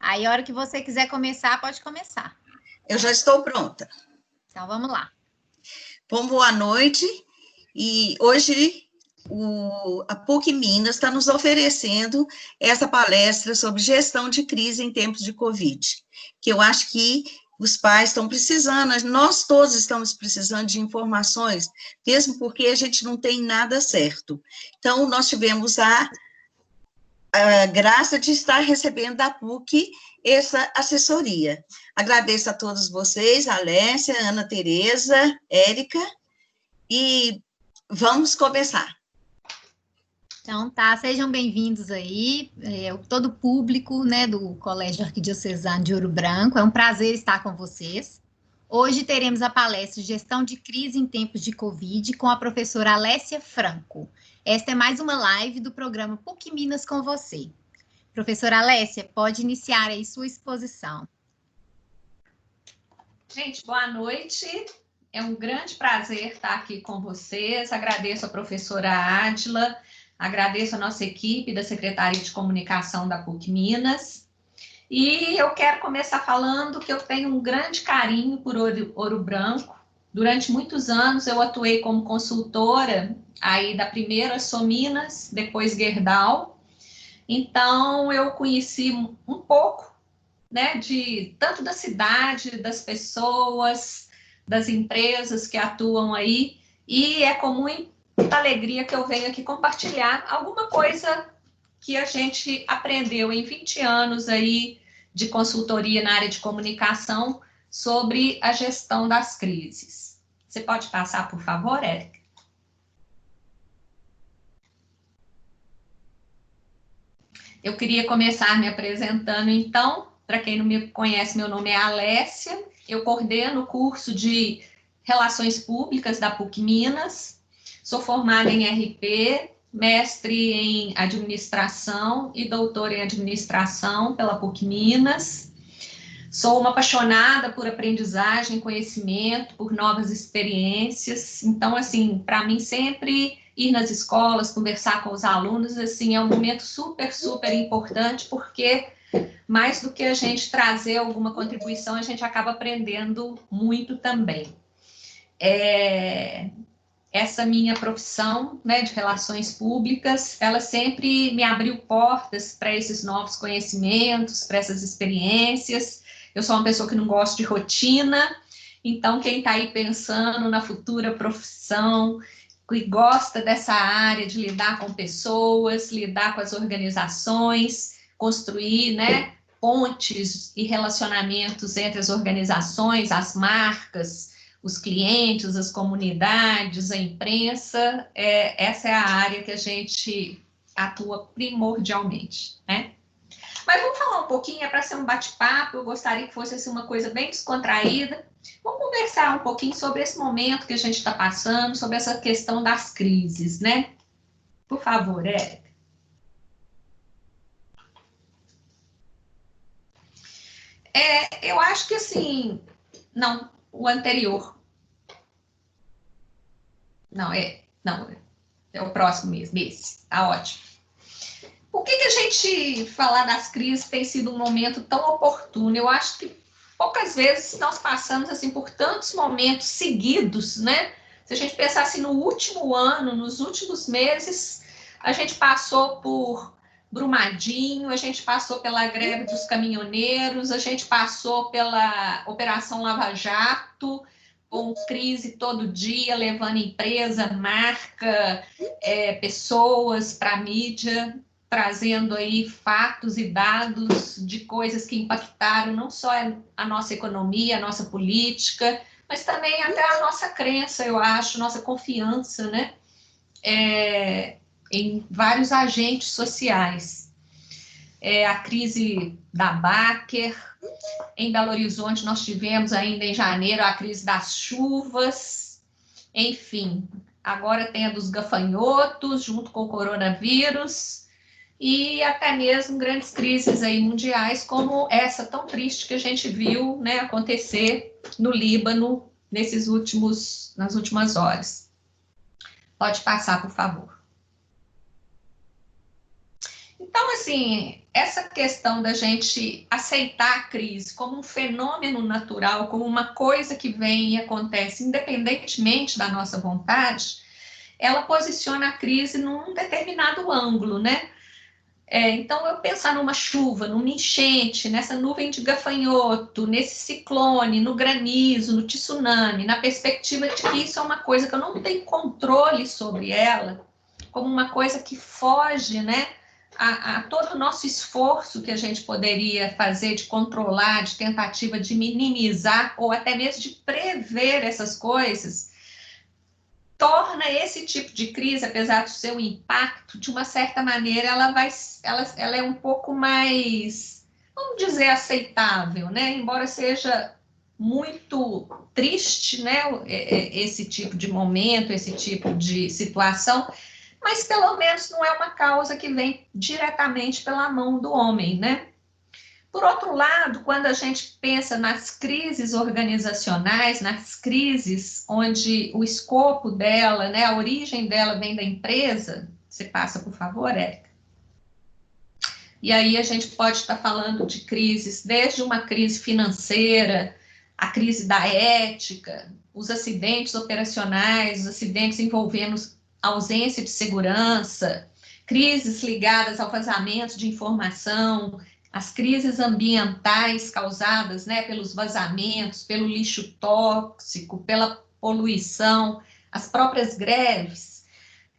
Aí, a hora que você quiser começar, pode começar. Eu já estou pronta. Então, vamos lá. Bom, boa noite. E hoje a PUC Minas está nos oferecendo essa palestra sobre gestão de crise em tempos de Covid, que eu acho que os pais estão precisando, nós todos estamos precisando de informações, mesmo porque a gente não tem nada certo. Então, nós tivemos a graça de estar recebendo da PUC essa assessoria. Agradeço a todos vocês, Alessia, Ana Tereza, Érica, e vamos começar. Então, tá, sejam bem-vindos aí, todo o público, né, do Colégio Arquidiocesano de Ouro Branco, é um prazer estar com vocês. Hoje teremos a palestra Gestão de Crise em Tempos de Covid com a professora Alessia Franco. Esta é mais uma live do programa PUC Minas com você. Professora Alessia, pode iniciar aí sua exposição. Gente, boa noite. É um grande prazer estar aqui com vocês. Agradeço a professora Ádila, agradeço a nossa equipe da Secretaria de Comunicação da PUC Minas. E eu quero começar falando que eu tenho um grande carinho por Ouro Branco. Durante muitos anos eu atuei como consultora aí da primeira Sominas, depois Gerdau. Então eu conheci um pouco, né, tanto da cidade, das pessoas, das empresas que atuam aí, e é com muita alegria que eu venho aqui compartilhar alguma coisa que a gente aprendeu em 20 anos aí de consultoria na área de comunicação sobre a gestão das crises. Você pode passar, por favor, Érica? Eu queria começar me apresentando, então. Para quem não me conhece, meu nome é Alessia, eu coordeno o curso de Relações Públicas da PUC Minas, sou formada em RP, mestre em Administração e doutora em Administração pela PUC Minas. Sou uma apaixonada por aprendizagem, conhecimento, por novas experiências. Então, assim, para mim sempre ir nas escolas, conversar com os alunos, assim, é um momento super, super importante, porque mais do que a gente trazer alguma contribuição, a gente acaba aprendendo muito também. Essa minha profissão, né, de relações públicas, ela sempre me abriu portas para esses novos conhecimentos, para essas experiências. Eu sou uma pessoa que não gosta de rotina, então quem está aí pensando na futura profissão, que gosta dessa área de lidar com pessoas, lidar com as organizações, construir, né, pontes e relacionamentos entre as organizações, as marcas, os clientes, as comunidades, a imprensa, essa é a área que a gente atua primordialmente, né? Mas vamos falar um pouquinho, para ser um bate-papo, eu gostaria que fosse assim, uma coisa bem descontraída. Vamos conversar um pouquinho sobre esse momento que a gente está passando, sobre essa questão das crises, né? Por favor, Érica. Eu acho que assim, não, o anterior. Não, é o próximo mesmo, esse, tá ótimo. Por que a gente falar das crises tem sido um momento tão oportuno? Eu acho que poucas vezes nós passamos assim por tantos momentos seguidos, né? Se a gente pensar assim no último ano, nos últimos meses, a gente passou por Brumadinho, a gente passou pela greve dos caminhoneiros, a gente passou pela Operação Lava Jato, com crise todo dia, levando empresa, marca, pessoas para a mídia, trazendo aí fatos e dados de coisas que impactaram não só a nossa economia, a nossa política, mas também até a nossa crença, eu acho, nossa confiança, né? Em vários agentes sociais. A crise da Baker, em Belo Horizonte nós tivemos ainda em janeiro a crise das chuvas, enfim, agora tem a dos gafanhotos, junto com o coronavírus, e até mesmo grandes crises aí mundiais, como essa tão triste que a gente viu, né, acontecer no Líbano nas últimas horas. Pode passar, por favor. Então, assim, essa questão da gente aceitar a crise como um fenômeno natural, como uma coisa que vem e acontece independentemente da nossa vontade, ela posiciona a crise num determinado ângulo, né? Então, eu pensar numa chuva, numa enchente, nessa nuvem de gafanhoto, nesse ciclone, no granizo, no tsunami, na perspectiva de que isso é uma coisa que eu não tenho controle sobre ela, como uma coisa que foge, né, a todo o nosso esforço que a gente poderia fazer de controlar, de tentativa de minimizar, ou até mesmo de prever essas coisas, torna esse tipo de crise, apesar do seu impacto, de uma certa maneira, ela é um pouco mais, vamos dizer, aceitável, né? Embora seja muito triste, né? Esse tipo de momento, esse tipo de situação, mas pelo menos não é uma causa que vem diretamente pela mão do homem, né? Por outro lado, quando a gente pensa nas crises organizacionais, nas crises onde o escopo dela, né, a origem dela vem da empresa, você passa, por favor, Érica. E aí a gente pode estar falando de crises, desde uma crise financeira, a crise da ética, os acidentes operacionais, os acidentes envolvendo ausência de segurança, crises ligadas ao vazamento de informação, as crises ambientais causadas, né, pelos vazamentos, pelo lixo tóxico, pela poluição, as próprias greves.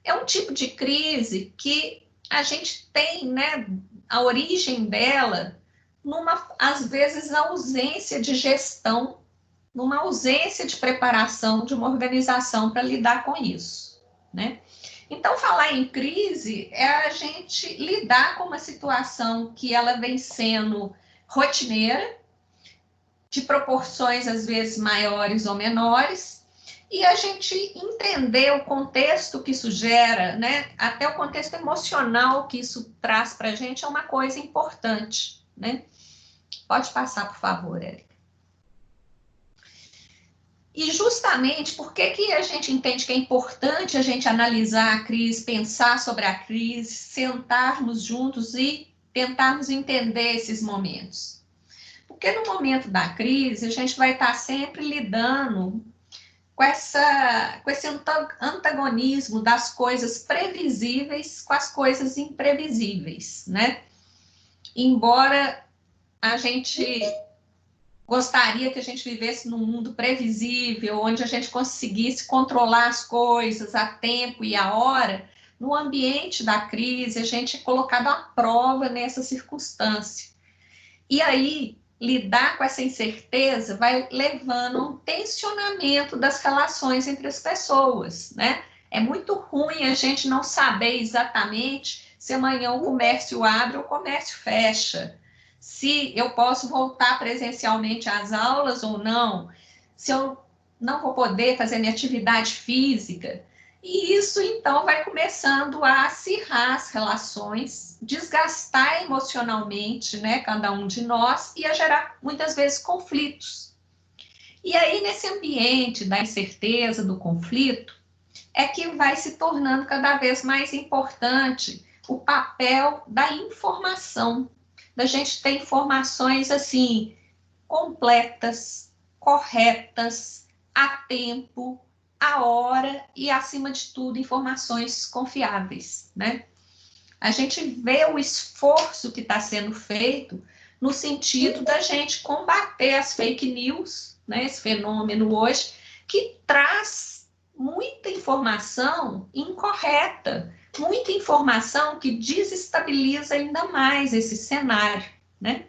É um tipo de crise que a gente tem, né, a origem dela numa, às vezes, ausência de gestão, numa ausência de preparação de uma organização para lidar com isso, né? Então, falar em crise é a gente lidar com uma situação que ela vem sendo rotineira, de proporções às vezes maiores ou menores, e a gente entender o contexto que isso gera, né? Até o contexto emocional que isso traz para a gente é uma coisa importante, né? Pode passar, por favor, Érica. E justamente por que a gente entende que é importante a gente analisar a crise, pensar sobre a crise, sentarmos juntos e tentarmos entender esses momentos? Porque no momento da crise, a gente vai estar sempre lidando com esse antagonismo das coisas previsíveis com as coisas imprevisíveis, né? Embora a gente gostaria que a gente vivesse num mundo previsível, onde a gente conseguisse controlar as coisas a tempo e a hora, no ambiente da crise, a gente é colocado à prova nessa circunstância. E aí, lidar com essa incerteza vai levando a um tensionamento das relações entre as pessoas, né? É muito ruim a gente não saber exatamente se amanhã o comércio abre ou o comércio fecha, se eu posso voltar presencialmente às aulas ou não, se eu não vou poder fazer minha atividade física. E isso, então, vai começando a acirrar as relações, desgastar emocionalmente, né, cada um de nós, e a gerar, muitas vezes, conflitos. E aí, nesse ambiente da incerteza, do conflito, é que vai se tornando cada vez mais importante o papel da informação, da gente ter informações, assim, completas, corretas, a tempo, a hora e, acima de tudo, informações confiáveis, né? A gente vê o esforço que está sendo feito no sentido da gente combater as fake news, né? Esse fenômeno hoje, que traz muita informação incorreta, muita informação que desestabiliza ainda mais esse cenário, né?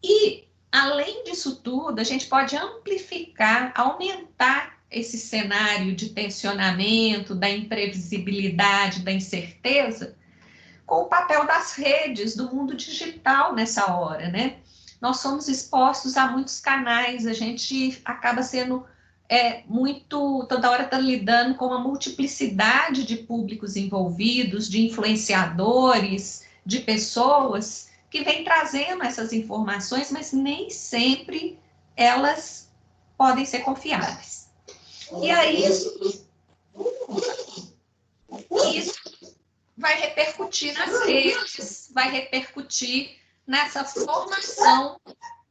E, além disso tudo, a gente pode amplificar, aumentar esse cenário de tensionamento, da imprevisibilidade, da incerteza, com o papel das redes, do mundo digital nessa hora, né? Nós somos expostos a muitos canais, a gente acaba sendo toda hora está lidando com uma multiplicidade de públicos envolvidos, de influenciadores, de pessoas que vem trazendo essas informações, mas nem sempre elas podem ser confiáveis. E aí, isso vai repercutir nas redes, vai repercutir nessa formação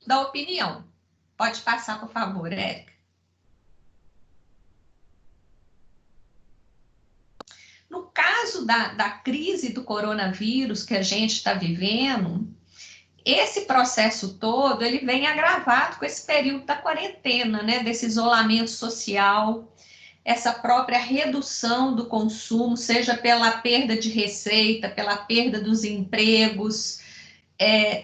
da opinião. Pode passar, por favor, Érica. No caso da crise do coronavírus que a gente está vivendo, esse processo todo, ele vem agravado com esse período da quarentena, né, desse isolamento social, essa própria redução do consumo, seja pela perda de receita, pela perda dos empregos,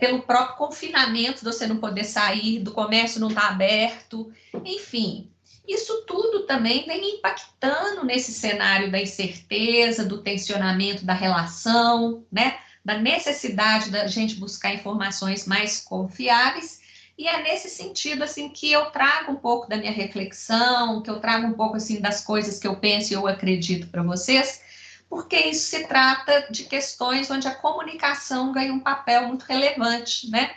pelo próprio confinamento, de você não poder sair, do comércio não estar aberto, enfim. Isso tudo também vem impactando nesse cenário da incerteza, do tensionamento da relação, né? Da necessidade da gente buscar informações mais confiáveis, e é nesse sentido, assim, que eu trago um pouco da minha reflexão, que eu trago um pouco, assim, das coisas que eu penso e eu acredito para vocês, porque isso se trata de questões onde a comunicação ganha um papel muito relevante, né?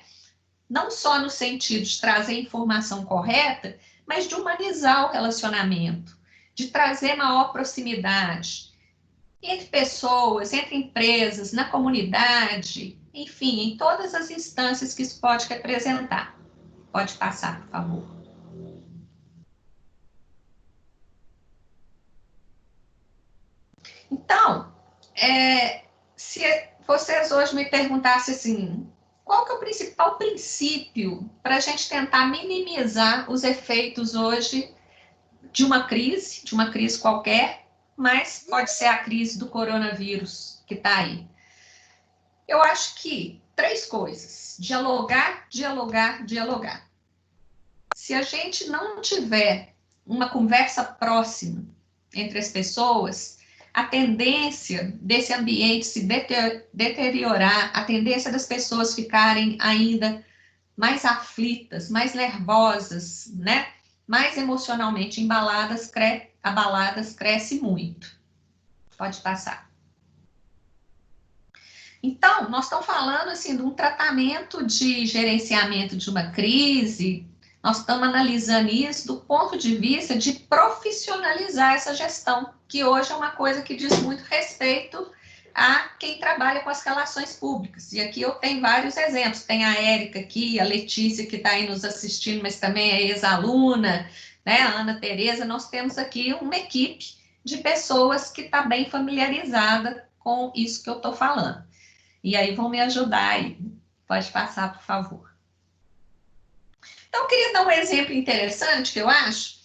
Não só no sentido de trazer informação correta, mas de humanizar o relacionamento, de trazer maior proximidade entre pessoas, entre empresas, na comunidade, enfim, em todas as instâncias que isso pode representar. Pode passar, por favor. Então, se vocês hoje me perguntassem assim, qual que é o principal princípio para a gente tentar minimizar os efeitos hoje de uma crise qualquer, mas pode ser a crise do coronavírus que está aí. Eu acho que 3 coisas: dialogar, dialogar, dialogar. Se a gente não tiver uma conversa próxima entre as pessoas, a tendência desse ambiente se deteriorar, a tendência das pessoas ficarem ainda mais aflitas, mais nervosas, né? Mais emocionalmente abaladas cresce muito. Pode passar. Então, nós estamos falando assim de um tratamento de gerenciamento de uma crise, nós estamos analisando isso do ponto de vista de profissionalizar essa gestão, que hoje é uma coisa que diz muito respeito a quem trabalha com as relações públicas. E aqui eu tenho vários exemplos. Tem a Érica aqui, a Letícia, que está aí nos assistindo, mas também é ex-aluna, né? A Ana Tereza. Nós temos aqui uma equipe de pessoas que está bem familiarizada com isso que eu estou falando. E aí vão me ajudar aí. Pode passar, por favor. Então, eu queria dar um exemplo interessante, que eu acho,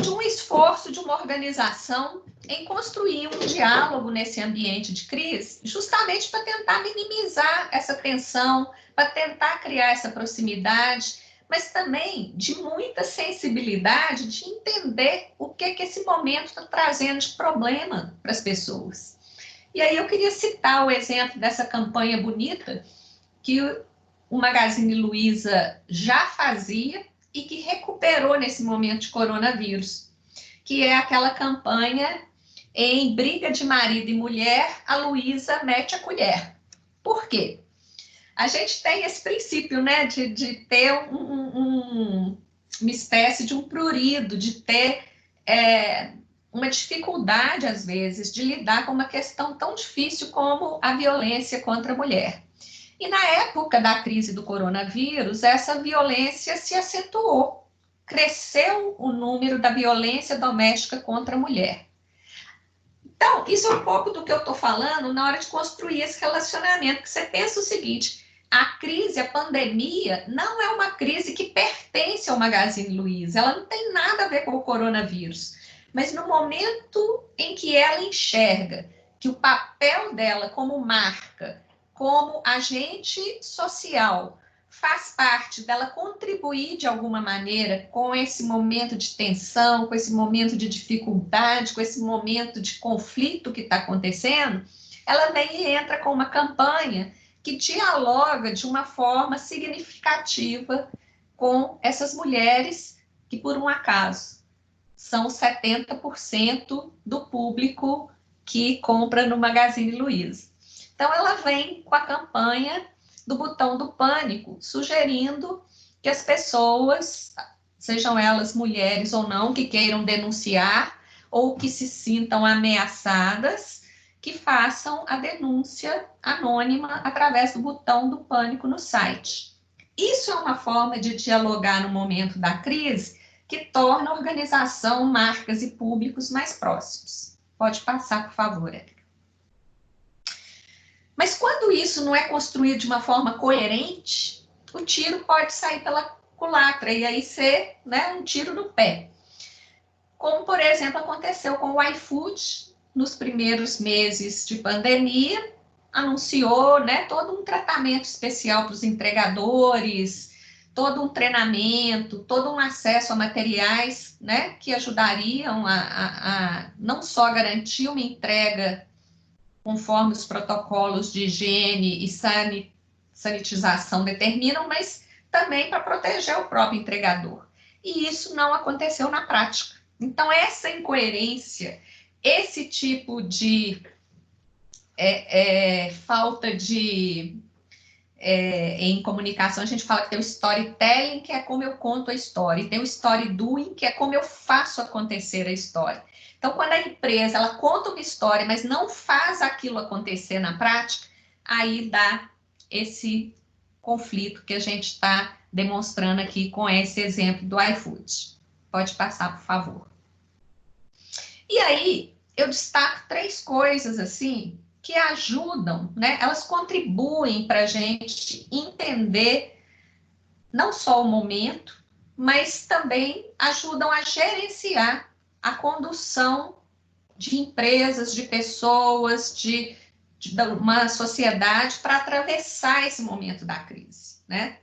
de um esforço de uma organização em construir um diálogo nesse ambiente de crise, justamente para tentar minimizar essa tensão, para tentar criar essa proximidade, mas também de muita sensibilidade de entender o que esse momento está trazendo de problema para as pessoas. E aí eu queria citar o exemplo dessa campanha bonita que o Magazine Luiza já fazia e que recuperou nesse momento de coronavírus, que é aquela campanha em briga de marido e mulher, a Luiza mete a colher. Por quê? A gente tem esse princípio, né, de ter uma espécie de um prurido, de ter uma dificuldade, às vezes, de lidar com uma questão tão difícil como a violência contra a mulher. E na época da crise do coronavírus, essa violência se acentuou. Cresceu o número da violência doméstica contra a mulher. Então, isso é um pouco do que eu estou falando na hora de construir esse relacionamento, que você pensa o seguinte: a crise, a pandemia, não é uma crise que pertence ao Magazine Luiza, ela não tem nada a ver com o coronavírus. Mas no momento em que ela enxerga que o papel dela como marca, como agente social, faz parte dela contribuir de alguma maneira com esse momento de tensão, com esse momento de dificuldade, com esse momento de conflito que está acontecendo, ela vem e entra com uma campanha que dialoga de uma forma significativa com essas mulheres que, por um acaso, são 70% do público que compra no Magazine Luiza. Então, ela vem com a campanha do botão do pânico, sugerindo que as pessoas, sejam elas mulheres ou não, que queiram denunciar ou que se sintam ameaçadas, que façam a denúncia anônima através do botão do pânico no site. Isso é uma forma de dialogar no momento da crise que torna a organização, marcas e públicos mais próximos. Pode passar, por favor, Érica. Mas quando isso não é construído de uma forma coerente, o tiro pode sair pela culatra e aí ser, né, um tiro no pé. Como, por exemplo, aconteceu com o iFood nos primeiros meses de pandemia, anunciou, né, todo um tratamento especial para os entregadores, todo um treinamento, todo um acesso a materiais, né, que ajudariam a não só garantir uma entrega conforme os protocolos de higiene e sanitização determinam, mas também para proteger o próprio entregador. E isso não aconteceu na prática. Então, essa incoerência, esse tipo de falta de... em comunicação, a gente fala que tem o storytelling, que é como eu conto a história, e tem o story doing, que é como eu faço acontecer a história. Então, quando a empresa ela conta uma história, mas não faz aquilo acontecer na prática, aí dá esse conflito que a gente está demonstrando aqui com esse exemplo do iFood. Pode passar, por favor. E aí, eu destaco 3 coisas, assim, que ajudam, né? Elas contribuem para a gente entender não só o momento, mas também ajudam a gerenciar a condução de empresas, de pessoas, de uma sociedade para atravessar esse momento da crise, né?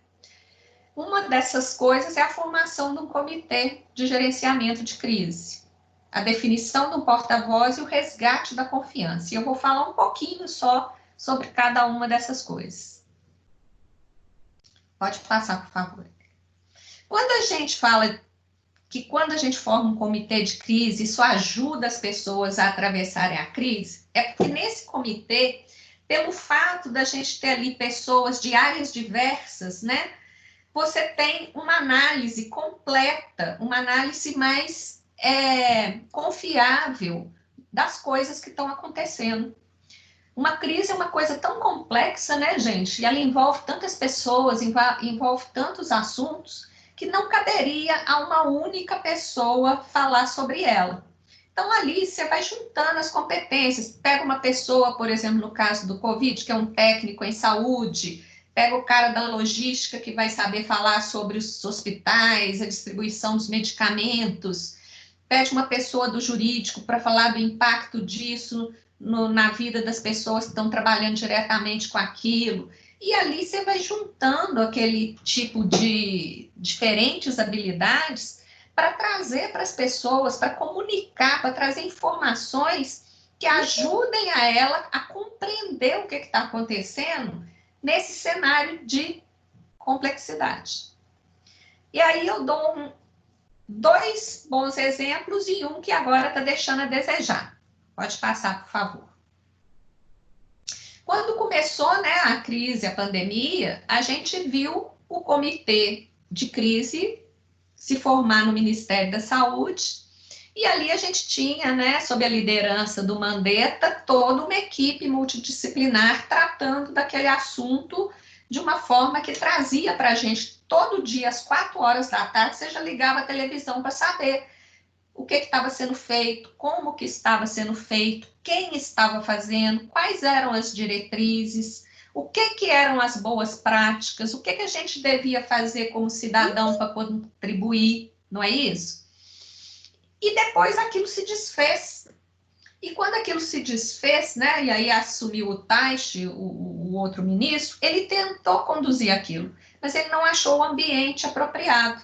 Uma dessas coisas é a formação de um comitê de gerenciamento de crise, a definição do porta-voz e o resgate da confiança. E eu vou falar um pouquinho só sobre cada uma dessas coisas. Pode passar, por favor. Quando a gente fala que quando a gente forma um comitê de crise, isso ajuda as pessoas a atravessarem a crise, é porque nesse comitê, pelo fato da gente ter ali pessoas de áreas diversas, né? Você tem uma análise completa, uma análise mais confiável das coisas que estão acontecendo. Uma crise é uma coisa tão complexa, né, gente? E ela envolve tantas pessoas, envolve tantos assuntos, que não caberia a uma única pessoa falar sobre ela. Então, ali você vai juntando as competências. Pega uma pessoa, por exemplo, no caso do Covid, que é um técnico em saúde, pega o cara da logística, que vai saber falar sobre os hospitais, a distribuição dos medicamentos, pede uma pessoa do jurídico para falar do impacto disso na vida das pessoas que estão trabalhando diretamente com aquilo. E ali você vai juntando aquele tipo de diferentes habilidades para trazer para as pessoas, para comunicar, para trazer informações que ajudem a ela a compreender o que está acontecendo nesse cenário de complexidade. E aí eu dou 2 bons exemplos e um que agora está deixando a desejar. Pode passar, por favor. Quando começou, né, a crise, a pandemia, a gente viu o comitê de crise se formar no Ministério da Saúde, e ali a gente tinha, né, sob a liderança do Mandetta, toda uma equipe multidisciplinar tratando daquele assunto de uma forma que trazia para a gente todo dia, às 4 horas da tarde, você já ligava a televisão para saber o que estava sendo feito, como que estava sendo feito, quem estava fazendo, quais eram as diretrizes, o que eram as boas práticas, o que a gente devia fazer como cidadão para contribuir, não é isso? E depois aquilo se desfez. E quando aquilo se desfez, né, e aí assumiu o Taishi, o outro ministro, ele tentou conduzir aquilo, mas ele não achou o ambiente apropriado.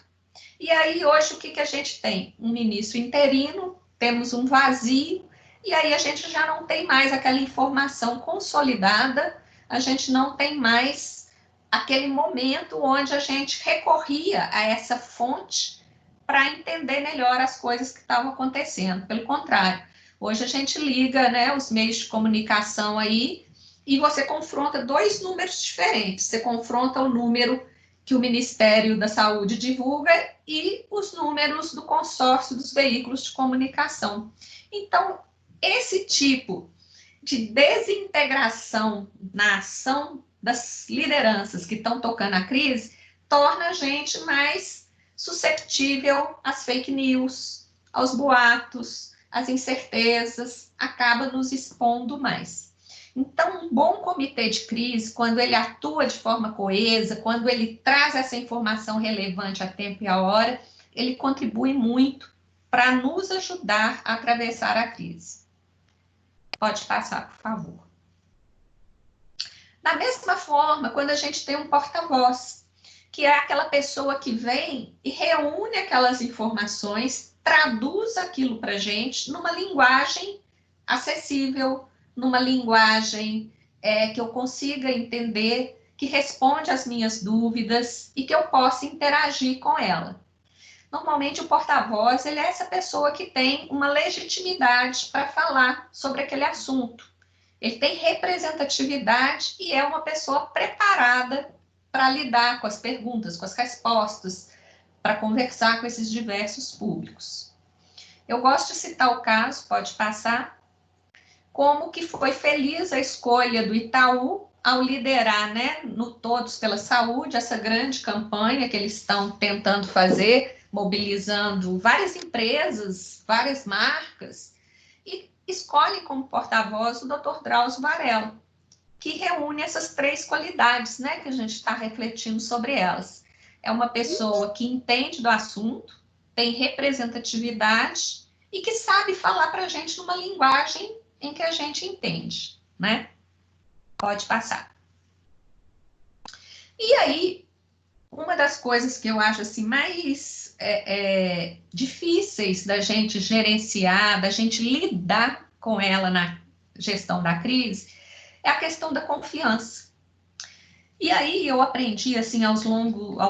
E aí, hoje, o que a gente tem? Um ministro interino, temos um vazio, e aí a gente já não tem mais aquela informação consolidada, a gente não tem mais aquele momento onde a gente recorria a essa fonte para entender melhor as coisas que estavam acontecendo. Pelo contrário, hoje a gente liga, né, os meios de comunicação aí, e você confronta 2 números diferentes. Você confronta o número que o Ministério da Saúde divulga e os números do consórcio dos veículos de comunicação. Então, esse tipo de desintegração na ação das lideranças que estão tocando a crise, torna a gente mais susceptível às fake news, aos boatos, às incertezas, acaba nos expondo mais. Então, um bom comitê de crise, quando ele atua de forma coesa, quando ele traz essa informação relevante a tempo e a hora, ele contribui muito para nos ajudar a atravessar a crise. Pode passar, por favor. Da mesma forma, quando a gente tem um porta-voz, que é aquela pessoa que vem e reúne aquelas informações, traduz aquilo para a gente numa linguagem acessível, numa linguagem que eu consiga entender, que responde às minhas dúvidas e que eu possa interagir com ela. Normalmente, o porta-voz, ele é essa pessoa que tem uma legitimidade para falar sobre aquele assunto. Ele tem representatividade e é uma pessoa preparada para lidar com as perguntas, com as respostas, para conversar com esses diversos públicos. Eu gosto de citar o caso, pode passar, como que foi feliz a escolha do Itaú ao liderar, né, no Todos pela Saúde, essa grande campanha que eles estão tentando fazer, mobilizando várias empresas, várias marcas, e escolhe como porta-voz o Dr. Drauzio Varela, que reúne essas três qualidades, né, que a gente está refletindo sobre elas. É uma pessoa que entende do assunto, tem representatividade e que sabe falar para a gente numa linguagem em que a gente entende, né? Pode passar. E aí, uma das coisas que eu acho assim mais difíceis da gente gerenciar, da gente lidar com ela na gestão da crise, é a questão da confiança. E aí eu aprendi, assim, ao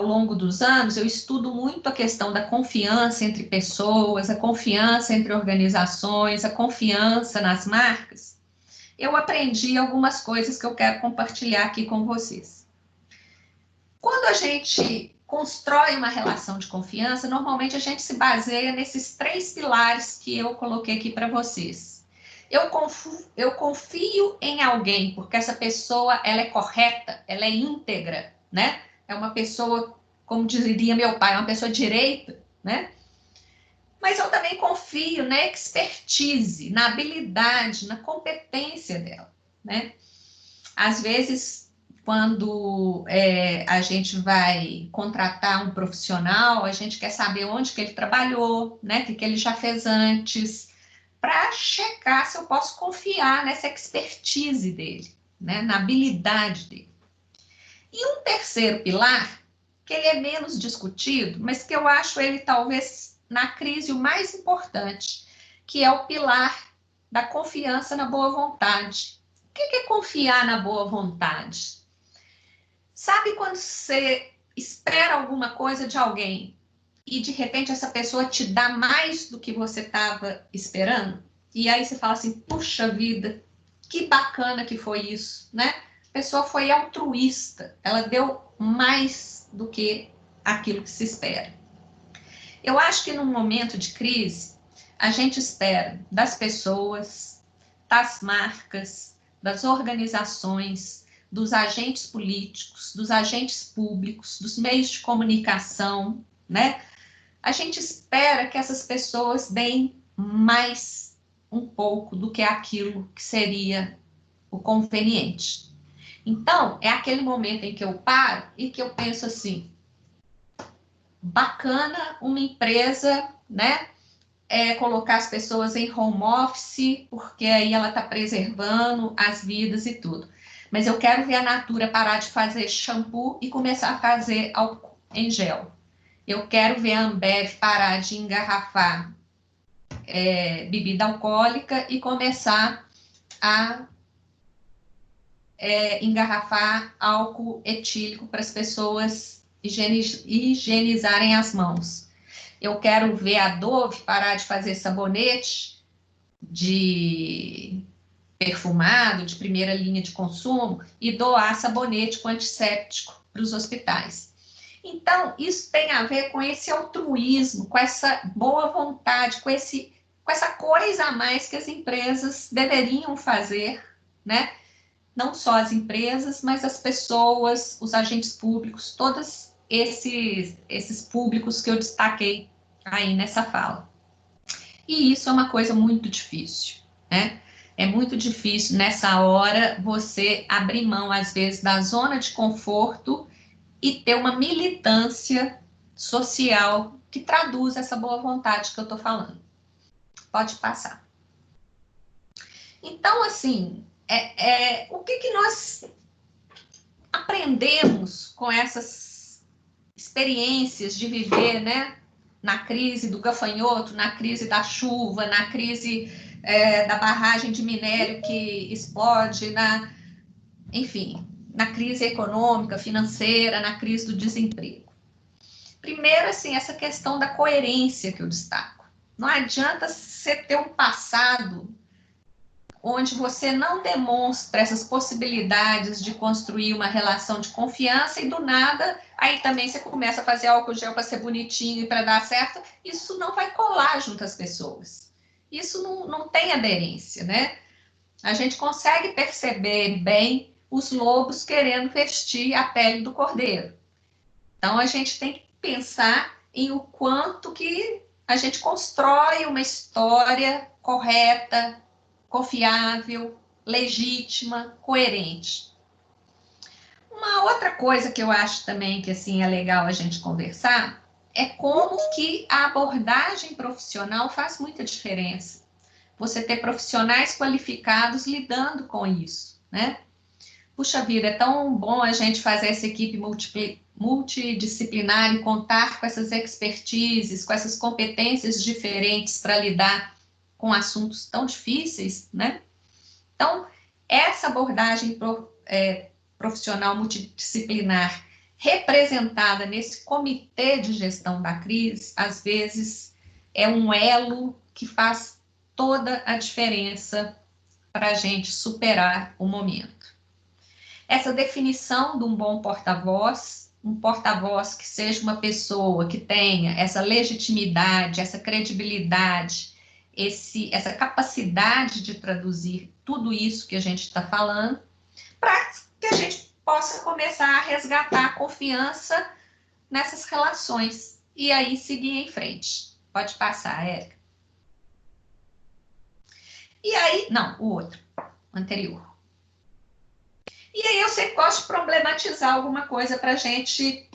longo dos anos, eu estudo muito a questão da confiança entre pessoas, a confiança entre organizações, a confiança nas marcas. Eu aprendi algumas coisas que eu quero compartilhar aqui com vocês. Quando a gente constrói uma relação de confiança, normalmente a gente se baseia nesses três pilares que eu coloquei aqui para vocês. Eu confio em alguém, porque essa pessoa ela é correta, ela é íntegra, né? É uma pessoa, como diria meu pai, uma pessoa direita, né? Mas eu também confio na expertise, na habilidade, na competência dela, né? Às vezes, quando a gente vai contratar um profissional, a gente quer saber onde que ele trabalhou, né? O que ele já fez antes, para checar se eu posso confiar nessa expertise dele, né? Na habilidade dele. E um terceiro pilar, que ele é menos discutido, mas que eu acho ele talvez na crise o mais importante, que é o pilar da confiança na boa vontade. O que é confiar na boa vontade? Sabe quando você espera alguma coisa de alguém e de repente essa pessoa te dá mais do que você estava esperando? E aí você fala assim, puxa vida, que bacana que foi isso, né? A pessoa foi altruísta, ela deu mais do que aquilo que se espera. Eu acho que num momento de crise, a gente espera das pessoas, das marcas, das organizações, dos agentes políticos, dos agentes públicos, dos meios de comunicação, né? A gente espera que essas pessoas deem mais um pouco do que aquilo que seria o conveniente. Então, é aquele momento em que eu paro e que eu penso assim, bacana uma empresa, né, colocar as pessoas em home office, porque aí ela está preservando as vidas e tudo. Mas eu quero ver a Natura parar de fazer shampoo e começar a fazer álcool em gel. Eu quero ver a Ambev parar de engarrafar bebida alcoólica e começar a engarrafar álcool etílico para as pessoas higienizarem as mãos. Eu quero ver a Dove parar de fazer sabonete de perfumado, de primeira linha de consumo, e doar sabonete com antisséptico para os hospitais. Então, isso tem a ver com esse altruísmo, com essa boa vontade, com com essa coisa a mais que as empresas deveriam fazer, né? Não só as empresas, mas as pessoas, os agentes públicos, todos esses públicos que eu destaquei aí nessa fala. E isso é uma coisa muito difícil, né? É muito difícil nessa hora você abrir mão, às vezes, da zona de conforto e ter uma militância social que traduz essa boa vontade que eu estou falando. Pode passar. Então, assim, o que nós aprendemos com essas experiências de viver, né? Na crise do gafanhoto, na crise da chuva, na crise da barragem de minério que explode, enfim, na crise econômica, financeira, na crise do desemprego. Primeiro, assim, essa questão da coerência que eu destaco. Não adianta você ter um passado onde você não demonstra essas possibilidades de construir uma relação de confiança e do nada, aí também você começa a fazer álcool gel para ser bonitinho e para dar certo, isso não vai colar junto às pessoas. Isso não tem aderência, né? A gente consegue perceber bem os lobos querendo vestir a pele do cordeiro. Então, a gente tem que pensar em o quanto que a gente constrói uma história correta, confiável, legítima, coerente. Uma outra coisa que eu acho também que assim é legal a gente conversar é como que a abordagem profissional faz muita diferença. Você ter profissionais qualificados lidando com isso, né? Puxa vida, é tão bom a gente fazer essa equipe multidisciplinar e contar com essas expertises, com essas competências diferentes para lidar com assuntos tão difíceis, né? Então, essa abordagem profissional multidisciplinar representada nesse comitê de gestão da crise, às vezes é um elo que faz toda a diferença para a gente superar o momento. Essa definição de um bom porta-voz, um porta-voz que seja uma pessoa que tenha essa legitimidade, essa credibilidade, essa capacidade de traduzir tudo isso que a gente está falando, para que a gente possa começar a resgatar a confiança nessas relações e aí seguir em frente. Pode passar, Érica. E aí, não, o outro, anterior. E aí eu sempre gosto de problematizar alguma coisa para a gente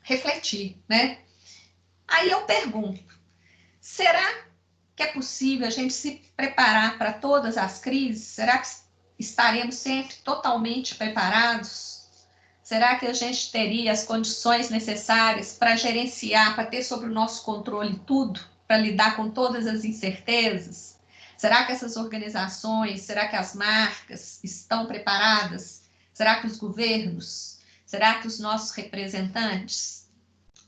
refletir, né? Aí eu pergunto, será que é possível a gente se preparar para todas as crises? Será que estaremos sempre totalmente preparados? Será que a gente teria as condições necessárias para gerenciar, para ter sob o nosso controle tudo, para lidar com todas as incertezas? Será que essas organizações, será que as marcas estão preparadas? Será que os governos? Será que os nossos representantes?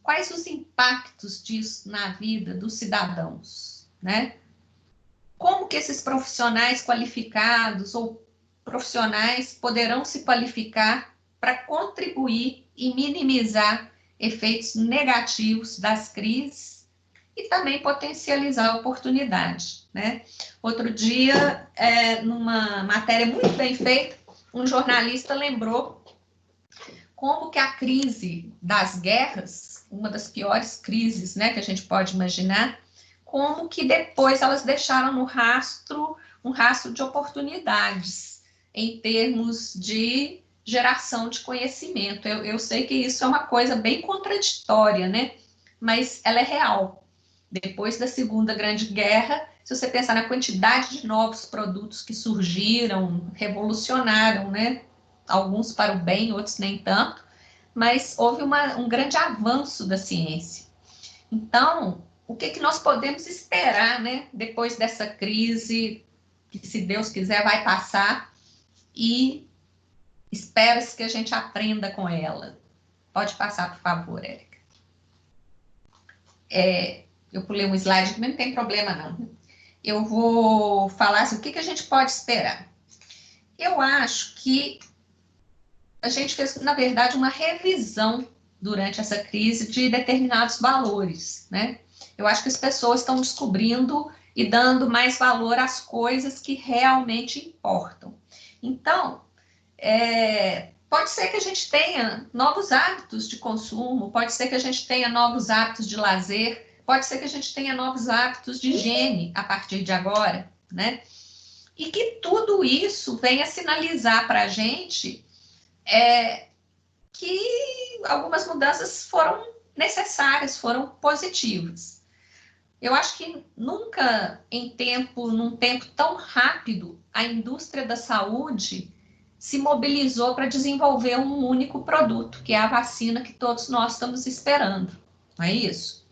Quais os impactos disso na vida dos cidadãos, né? Como que esses profissionais qualificados ou profissionais poderão se qualificar para contribuir e minimizar efeitos negativos das crises e também potencializar a oportunidade, né? Outro dia, numa matéria muito bem feita, um jornalista lembrou como que a crise das guerras, uma das piores crises, né, que a gente pode imaginar, como que depois elas deixaram no rastro, um rastro de oportunidades em termos de geração de conhecimento. Eu sei que isso é uma coisa bem contraditória, né? Mas ela é real. Depois da Segunda Grande Guerra, se você pensar na quantidade de novos produtos que surgiram, revolucionaram, né? Alguns para o bem, outros nem tanto, mas houve um grande avanço da ciência. Então, o que nós podemos esperar, né? Depois dessa crise, que se Deus quiser vai passar, e espera-se que a gente aprenda com ela. Pode passar, por favor, Érica. Eu pulei um slide, mas não tem problema, não. Eu vou falar assim, o que a gente pode esperar? Eu acho que a gente fez, na verdade, uma revisão durante essa crise de determinados valores, né? Eu acho que as pessoas estão descobrindo e dando mais valor às coisas que realmente importam. Então, pode ser que a gente tenha novos hábitos de consumo, pode ser que a gente tenha novos hábitos de lazer, pode ser que a gente tenha novos hábitos de higiene a partir de agora, né? E que tudo isso venha sinalizar para a gente que algumas mudanças foram necessárias, foram positivas. Eu acho que nunca num tempo tão rápido, a indústria da saúde se mobilizou para desenvolver um único produto, que é a vacina que todos nós estamos esperando, não é isso?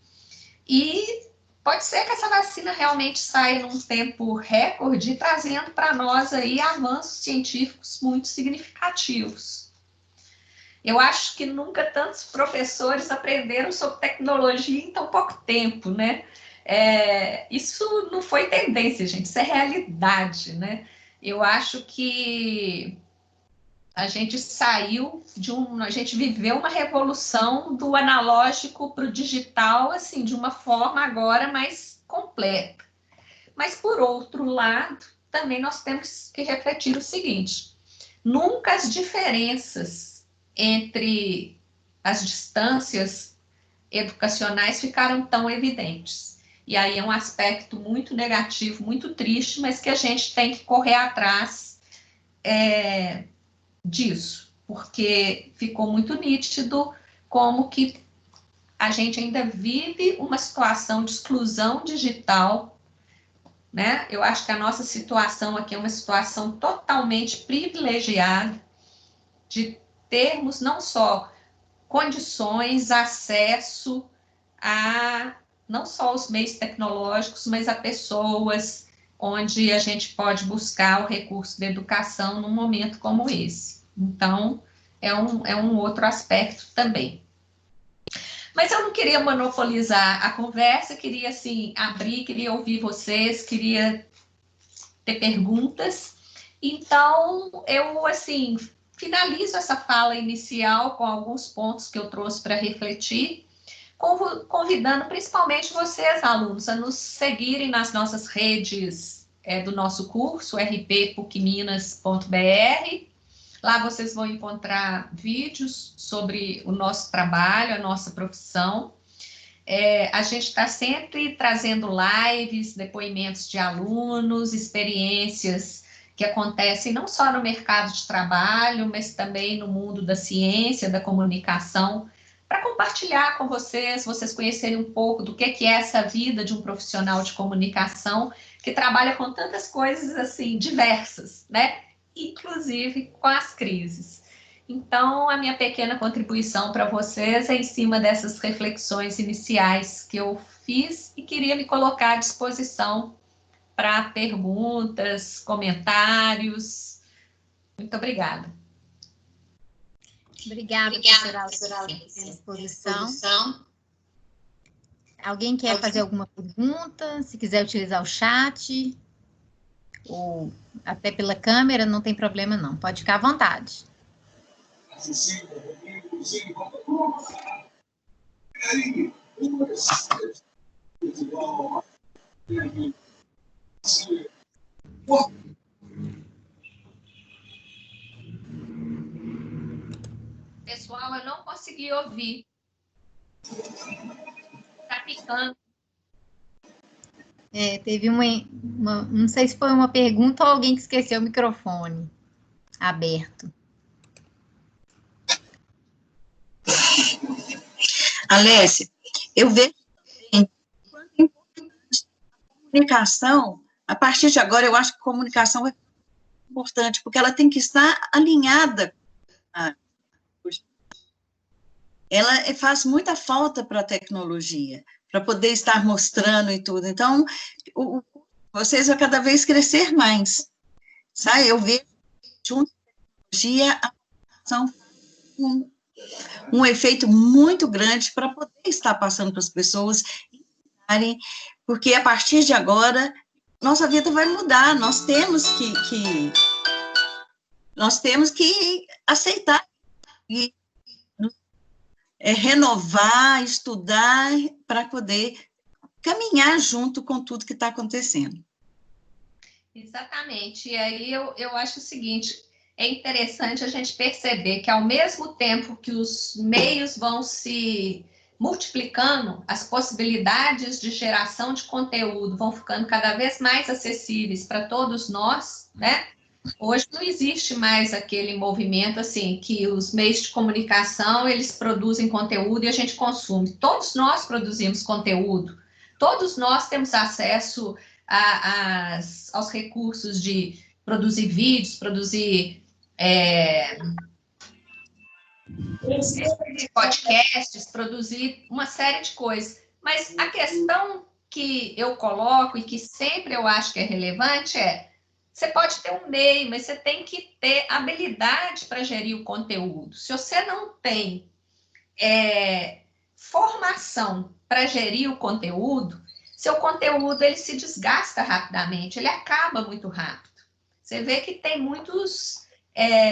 E pode ser que essa vacina realmente saia num tempo recorde, trazendo para nós aí avanços científicos muito significativos. Eu acho que nunca tantos professores aprenderam sobre tecnologia em tão pouco tempo, né? Isso não foi tendência, gente, isso é realidade, né? Eu acho que a gente a gente viveu uma revolução do analógico para o digital, assim, de uma forma agora mais completa. Mas, por outro lado, também nós temos que refletir o seguinte: nunca as diferenças entre as distâncias educacionais ficaram tão evidentes. E aí é um aspecto muito negativo, muito triste, mas que a gente tem que correr atrás disso, porque ficou muito nítido como que a gente ainda vive uma situação de exclusão digital, né? Eu acho que a nossa situação aqui é uma situação totalmente privilegiada de termos não só condições, acesso a não só os meios tecnológicos, mas a pessoas onde a gente pode buscar o recurso da educação num momento como esse. Então, é um outro aspecto também. Mas eu não queria monopolizar a conversa, queria, assim, abrir, queria ouvir vocês, queria ter perguntas. Então, eu, assim, finalizo essa fala inicial com alguns pontos que eu trouxe para refletir, convidando principalmente vocês, alunos, a nos seguirem nas nossas redes do nosso curso, rp.pucminas.br. Lá vocês vão encontrar vídeos sobre o nosso trabalho, a nossa profissão. A gente está sempre trazendo lives, depoimentos de alunos, experiências que acontecem não só no mercado de trabalho, mas também no mundo da ciência, da comunicação, para compartilhar com vocês conhecerem um pouco do que é essa vida de um profissional de comunicação que trabalha com tantas coisas assim diversas, né? Inclusive com as crises. Então, a minha pequena contribuição para vocês é em cima dessas reflexões iniciais que eu fiz e queria me colocar à disposição para perguntas, comentários. Muito obrigada. Obrigada, professora, pela exposição. Alguém quer fazer alguma pergunta? Se quiser utilizar o chat ou até pela câmera, não tem problema não. Pode ficar à vontade. Pessoal, eu não consegui ouvir. Está picando. Teve não sei se foi uma pergunta ou alguém que esqueceu o microfone aberto. Alécia, eu vejo que a comunicação, a partir de agora, eu acho que a comunicação é importante, porque ela tem que estar alinhada. Ela faz muita falta para a tecnologia, para poder estar mostrando e tudo. Então, vocês vão cada vez crescer mais. Sabe? Eu vejo, junto com a tecnologia, a comunicação um efeito muito grande para poder estar passando para as pessoas, porque a partir de agora, nossa vida vai mudar, nós temos que aceitar e renovar, estudar para poder caminhar junto com tudo que está acontecendo. Exatamente. E aí eu acho o seguinte, é interessante a gente perceber que ao mesmo tempo que os meios vão se multiplicando, as possibilidades de geração de conteúdo vão ficando cada vez mais acessíveis para todos nós, né? Hoje não existe mais aquele movimento assim que os meios de comunicação eles produzem conteúdo e a gente consome. Todos nós produzimos conteúdo, todos nós temos acesso aos recursos de produzir vídeos, produzir podcasts, produzir uma série de coisas. Mas a questão que eu coloco e que sempre eu acho que é relevante é: você pode ter um meio, mas você tem que ter habilidade para gerir o conteúdo. Se você não tem formação para gerir o conteúdo, seu conteúdo ele se desgasta rapidamente, ele acaba muito rápido. Você vê que tem muitos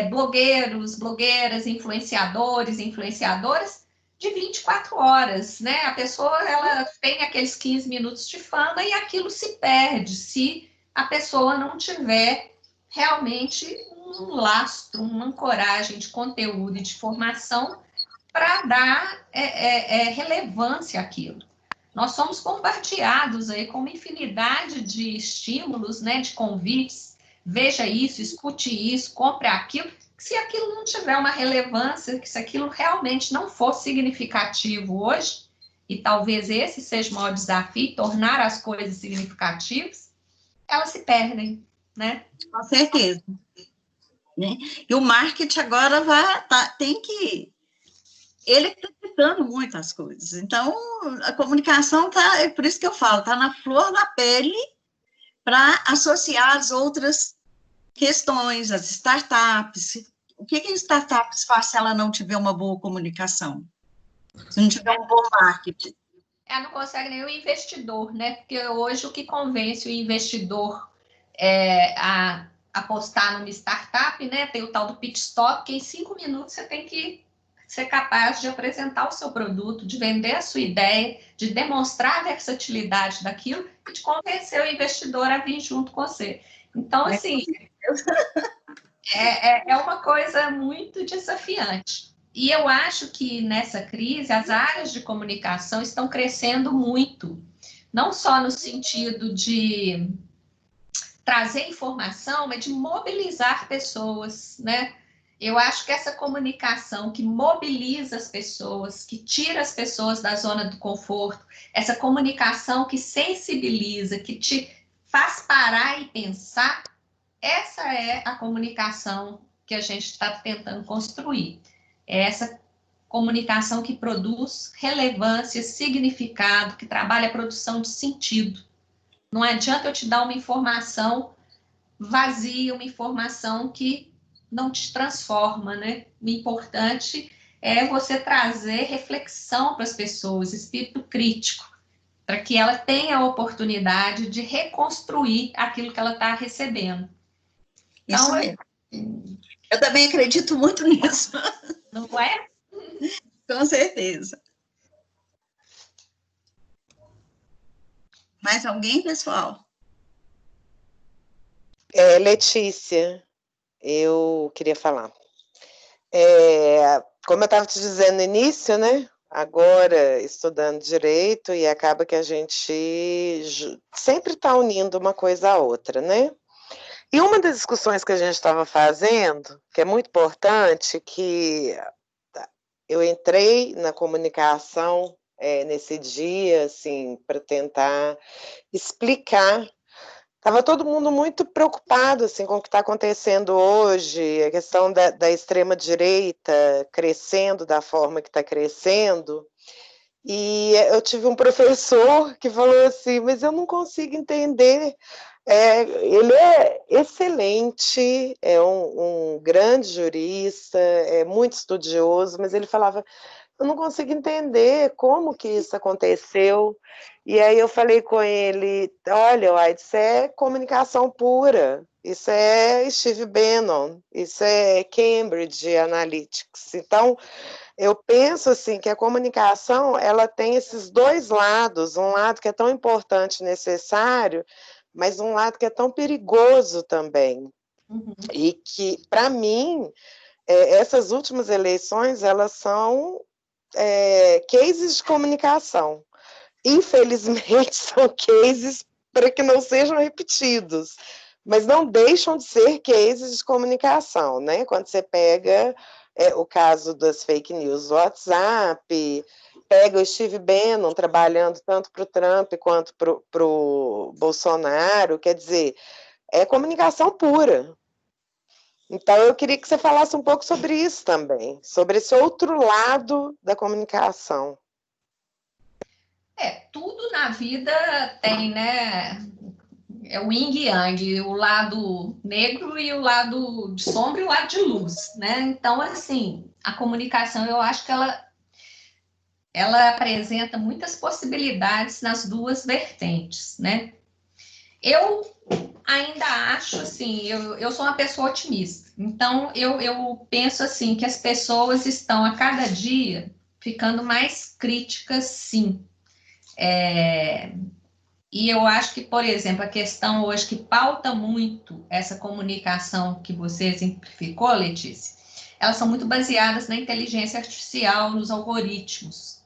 blogueiros, blogueiras, influenciadores, influenciadoras de 24 horas, né? A pessoa ela tem aqueles 15 minutos de fama e aquilo se perde se a pessoa não tiver realmente um lastro, uma ancoragem de conteúdo e de formação para dar relevância àquilo. Nós somos bombardeados aí com uma infinidade de estímulos, né, de convites. Veja isso, escute isso, compre aquilo. Se aquilo não tiver uma relevância, se aquilo realmente não for significativo hoje, e talvez esse seja o maior desafio, tornar as coisas significativas, elas se perdem, né? Com certeza. Né? E o marketing agora tem que... Ele está tentando muitas coisas. Então, a comunicação está... É por isso que eu falo, está na flor da pele para associar as outras questões, as startups. O que as startups faz se ela não tiver uma boa comunicação? Se não tiver um bom marketing? Ela não consegue nem o investidor, né? Porque hoje o que convence o investidor a apostar numa startup, né? Tem o tal do pitch stop, que em 5 minutos você tem que ser capaz de apresentar o seu produto, de vender a sua ideia, de demonstrar a versatilidade daquilo e de convencer o investidor a vir junto com você. Então, assim, é uma coisa muito desafiante. E eu acho que nessa crise as áreas de comunicação estão crescendo muito, não só no sentido de trazer informação, mas de mobilizar pessoas, né? Eu acho que essa comunicação que mobiliza as pessoas, que tira as pessoas da zona do conforto, essa comunicação que sensibiliza, que te faz parar e pensar, essa é a comunicação que a gente está tentando construir. É essa comunicação que produz relevância, significado, que trabalha a produção de sentido. Não adianta eu te dar uma informação vazia, uma informação que não te transforma, né? O importante é você trazer reflexão para as pessoas, espírito crítico, para que ela tenha a oportunidade de reconstruir aquilo que ela está recebendo. Então, isso mesmo. Eu também acredito muito nisso. Não é? Com certeza. Mais alguém, pessoal? Letícia, eu queria falar. Como eu estava te dizendo no início, né? Agora estudando direito, e acaba que a gente sempre está unindo uma coisa à outra, né? E uma das discussões que a gente estava fazendo, que é muito importante, que eu entrei na comunicação nesse dia, assim, para tentar explicar. Estava todo mundo muito preocupado assim, com o que está acontecendo hoje, a questão da extrema-direita crescendo da forma que está crescendo. E eu tive um professor que falou assim, mas eu não consigo entender. Ele é excelente, é um grande jurista, é muito estudioso, mas ele falava, eu não consigo entender como que isso aconteceu. E aí eu falei com ele, olha, White, isso é comunicação pura, isso é Steve Bannon, isso é Cambridge Analytics. Então, eu penso assim que a comunicação ela tem esses dois lados, um lado que é tão importante e necessário, mas um lado que é tão perigoso também. Uhum. E que, para mim, essas últimas eleições, elas são cases de comunicação. Infelizmente, são cases para que não sejam repetidos, mas não deixam de ser cases de comunicação, né? Quando você pega o caso das fake news do WhatsApp, pega o Steve Bannon trabalhando tanto para o Trump quanto para o Bolsonaro, quer dizer, é comunicação pura. Então, eu queria que você falasse um pouco sobre isso também, sobre esse outro lado da comunicação. Tudo na vida tem, né? É o yin e yang, o lado negro e o lado de sombra e o lado de luz, né? Então, assim, a comunicação, eu acho que ela apresenta muitas possibilidades nas duas vertentes, né? Eu ainda acho, assim, eu sou uma pessoa otimista, então eu penso, assim, que as pessoas estão a cada dia ficando mais críticas, sim. E eu acho que, por exemplo, a questão hoje que pauta muito essa comunicação que você exemplificou, Letícia, elas são muito baseadas na inteligência artificial, nos algoritmos.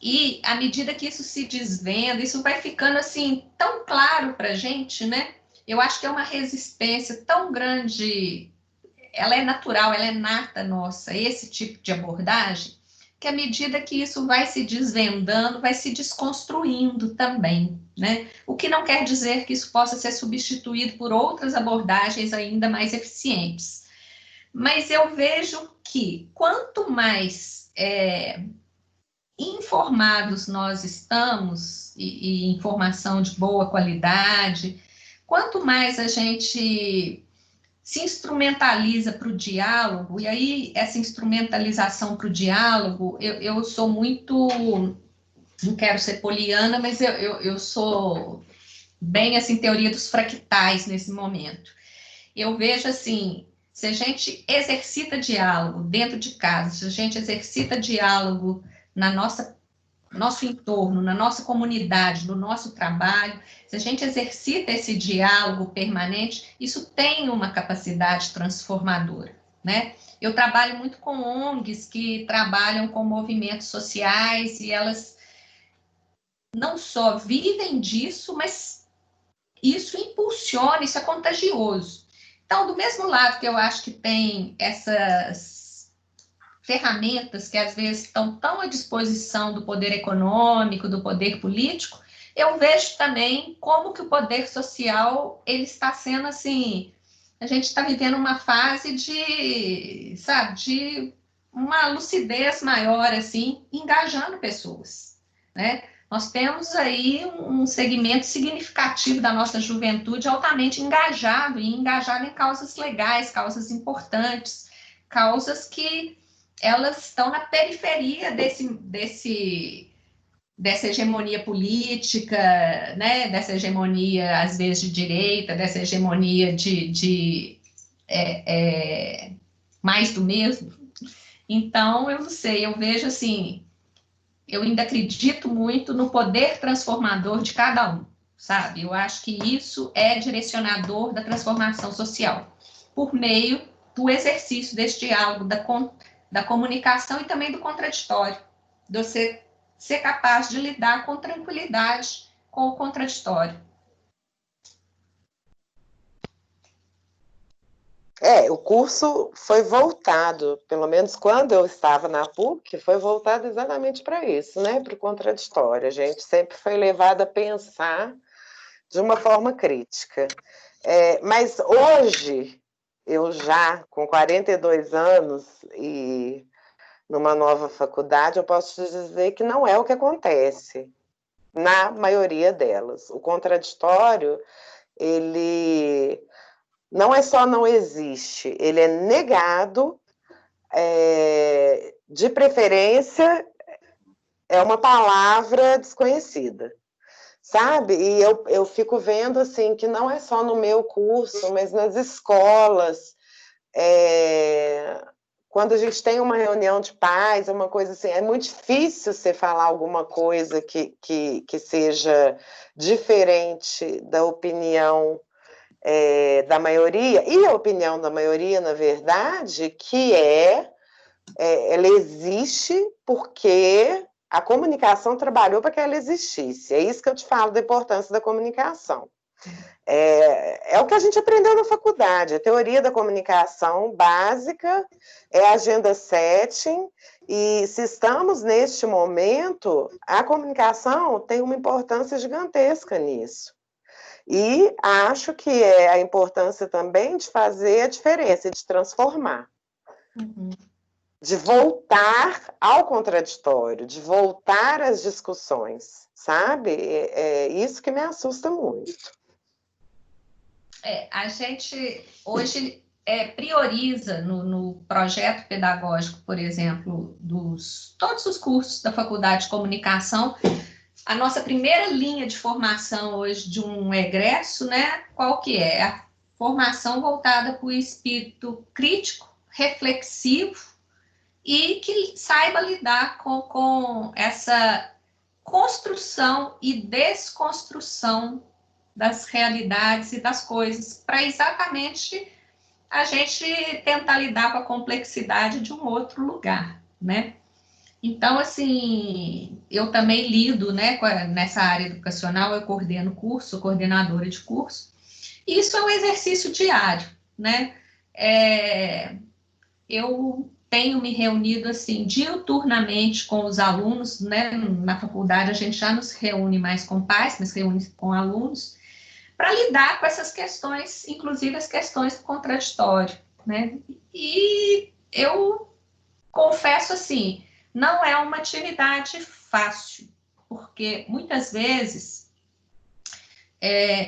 E à medida que isso se desvenda, isso vai ficando assim tão claro para a gente, né? Eu acho que é uma resistência tão grande, ela é natural, ela é nata nossa, esse tipo de abordagem, que à medida que isso vai se desvendando, vai se desconstruindo também, né? O que não quer dizer que isso possa ser substituído por outras abordagens ainda mais eficientes. Mas eu vejo que quanto mais informados nós estamos, e informação de boa qualidade, quanto mais a gente se instrumentaliza para o diálogo, e aí essa instrumentalização para o diálogo, eu sou muito, não quero ser poliana, mas eu sou bem assim, teoria dos fractais nesse momento. Eu vejo assim, se a gente exercita diálogo dentro de casa, se a gente exercita diálogo na nosso entorno, na nossa comunidade, no nosso trabalho, se a gente exercita esse diálogo permanente, isso tem uma capacidade transformadora, né? Eu trabalho muito com ONGs que trabalham com movimentos sociais e elas não só vivem disso, mas isso impulsiona, isso é contagioso. Então, do mesmo lado que eu acho que tem essas ferramentas que às vezes estão tão à disposição do poder econômico, do poder político, eu vejo também como que o poder social ele está sendo assim, a gente está vivendo uma fase de, sabe, de uma lucidez maior assim, engajando pessoas, né? Nós temos aí um segmento significativo da nossa juventude altamente engajado, e engajado em causas legais, causas importantes, causas que elas estão na periferia dessa hegemonia política, né? Dessa hegemonia, às vezes, de direita, dessa hegemonia de mais do mesmo. Então, eu não sei, eu vejo assim, eu ainda acredito muito no poder transformador de cada um, sabe? Eu acho que isso é direcionador da transformação social, por meio do exercício desse diálogo, da comunicação e também do contraditório, de você ser capaz de lidar com tranquilidade com o contraditório. O curso foi voltado, pelo menos quando eu estava na PUC, foi voltado exatamente para isso, né? Para o contraditório. A gente sempre foi levado a pensar de uma forma crítica. Mas hoje, eu já com 42 anos e numa nova faculdade, eu posso te dizer que não é o que acontece na maioria delas. O contraditório, ele não é só não existe, ele é negado de preferência, é uma palavra desconhecida, sabe? E eu fico vendo, assim, que não é só no meu curso, mas nas escolas, quando a gente tem uma reunião de pais, uma coisa assim, é muito difícil você falar alguma coisa que seja diferente da opinião da maioria, e a opinião da maioria, na verdade, que ela existe porque a comunicação trabalhou para que ela existisse. É isso que eu te falo da importância da comunicação. É o que a gente aprendeu na faculdade, a teoria da comunicação básica, é a agenda setting, e se estamos neste momento, a comunicação tem uma importância gigantesca nisso. E acho que é a importância também de fazer a diferença, de transformar. Uhum. De voltar ao contraditório, de voltar às discussões, sabe? É isso que me assusta muito. A gente hoje prioriza no projeto pedagógico, por exemplo, todos os cursos da Faculdade de Comunicação, a nossa primeira linha de formação hoje de um egresso, né? Qual que é? A formação voltada para o espírito crítico, reflexivo e que saiba lidar com essa construção e desconstrução das realidades e das coisas, para exatamente a gente tentar lidar com a complexidade de um outro lugar, né? Então, assim, eu também lido, né, nessa área educacional, eu coordeno curso, sou coordenadora de curso, e isso é um exercício diário, né? Eu tenho me reunido, assim, diuturnamente com os alunos, né? Na faculdade a gente já não se reúne mais com pais, mas se reúne com alunos, para lidar com essas questões, inclusive as questões do contraditório, né? E eu confesso, assim, não é uma atividade fácil, porque muitas vezes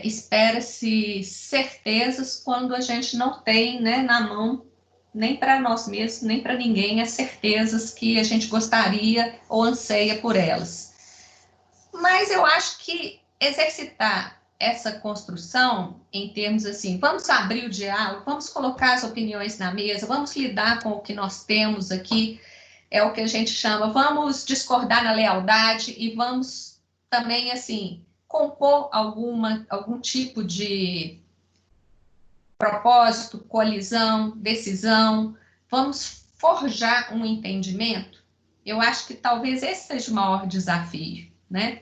espera-se certezas quando a gente não tem, né, na mão, nem para nós mesmos, nem para ninguém, as certezas que a gente gostaria ou anseia por elas. Mas eu acho que exercitar essa construção em termos assim, vamos abrir o diálogo, vamos colocar as opiniões na mesa, vamos lidar com o que nós temos aqui, é o que a gente chama, vamos discordar na lealdade e vamos também, assim, compor algum tipo de propósito, colisão, decisão, vamos forjar um entendimento. Eu acho que talvez esse seja o maior desafio, né?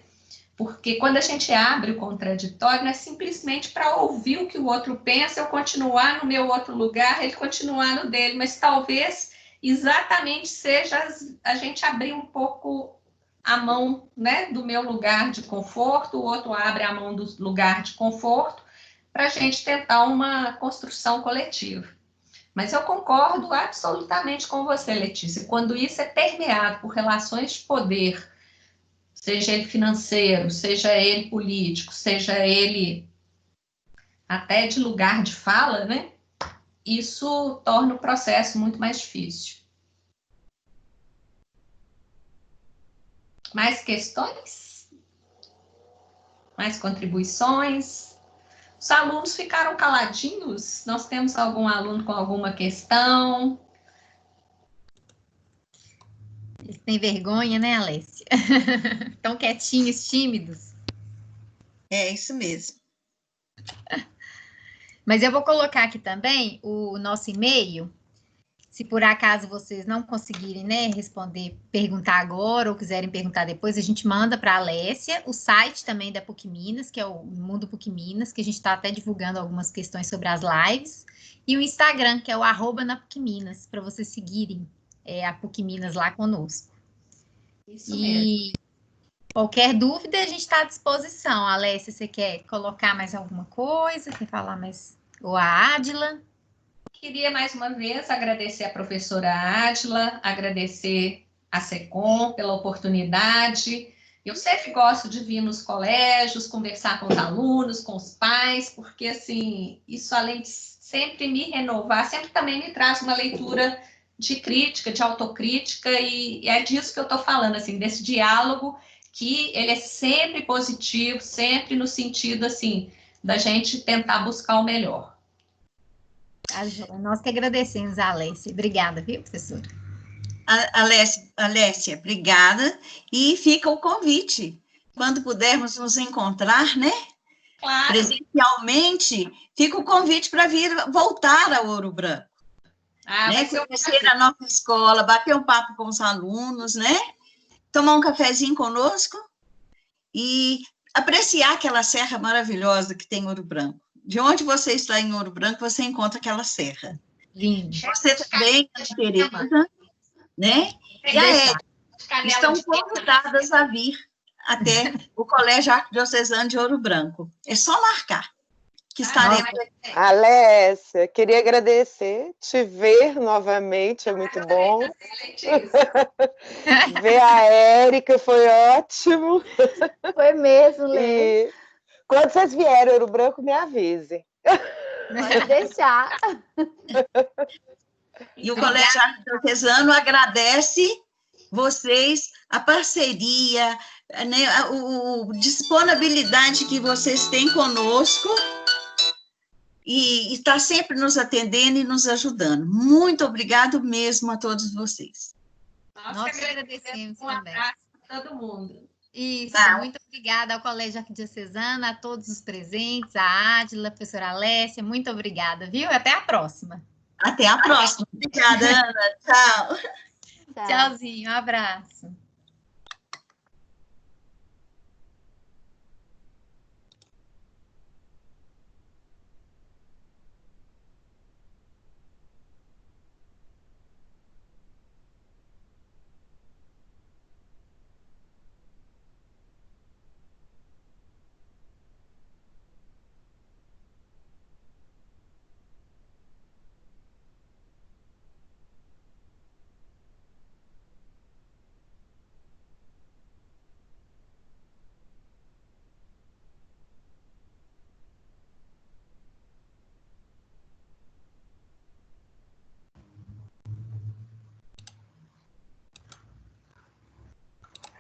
Porque quando a gente abre o contraditório, não é simplesmente para ouvir o que o outro pensa, eu continuar no meu outro lugar, ele continuar no dele, mas talvez exatamente seja a gente abrir um pouco a mão, né, do meu lugar de conforto, o outro abre a mão do lugar de conforto, para a gente tentar uma construção coletiva. Mas eu concordo absolutamente com você, Letícia, quando isso é permeado por relações de poder, seja ele financeiro, seja ele político, seja ele até de lugar de fala, né? Isso torna o processo muito mais difícil. Mais questões? Mais contribuições? Os alunos ficaram caladinhos? Nós temos algum aluno com alguma questão? Eles têm vergonha, né, Alessia? Tão quietinhos, tímidos. É isso mesmo. Mas eu vou colocar aqui também o nosso e-mail. Se por acaso vocês não conseguirem, né, perguntar agora ou quiserem perguntar depois, a gente manda para a Alessia, o site também da PUC Minas, que é o Mundo PUC Minas, que a gente está até divulgando algumas questões sobre as lives, e o Instagram, que é o @napucminas, para vocês seguirem a PUC Minas lá conosco. Isso mesmo. Qualquer dúvida, a gente está à disposição. Alessia, você quer colocar mais alguma coisa? Quer falar mais? Ou a Ádila? Queria mais uma vez agradecer a professora Ádila, agradecer a SECOM pela oportunidade. Eu sempre gosto de vir nos colégios, conversar com os alunos, com os pais, porque, assim, isso além de sempre me renovar, sempre também me traz uma leitura de crítica, de autocrítica, e é disso que eu estou falando, assim, desse diálogo que ele é sempre positivo, sempre no sentido, assim, da gente tentar buscar o melhor. Nós que agradecemos, Alessia. Obrigada, viu, professora? Alessia, obrigada. E fica o convite. Quando pudermos nos encontrar, né? Claro. Presencialmente, fica o convite para voltar ao Ouro Branco. Né? Conhecer a nossa escola, bater um papo com os alunos, né? Tomar um cafezinho conosco e apreciar aquela serra maravilhosa que tem em Ouro Branco. De onde você está em Ouro Branco, você encontra aquela serra. Lindo. Você também, Tereza, né? E a Érica estão convidadas a vir até o Colégio Arquidiocesano de Ouro Branco. É só marcar que estaremos aqui. Alessia, queria agradecer, te ver novamente, é muito bom. Ver a Érica foi ótimo. Foi mesmo, Lê. E quando vocês vierem Ouro Branco, me avise. Pode deixar. E o Colégio Arquidiocesano agradece vocês, a parceria, né, a disponibilidade que vocês têm conosco e está sempre nos atendendo e nos ajudando. Muito obrigado mesmo a todos vocês. Nós que agradecemos também. Um abraço a todo mundo. Isso, muito obrigada ao Colégio Arquidiocesano, a todos os presentes, a Ádila, a professora Alessia, muito obrigada, viu? Até a próxima. Até a próxima. Obrigada, Ana. Tchau. Tchauzinho, um abraço.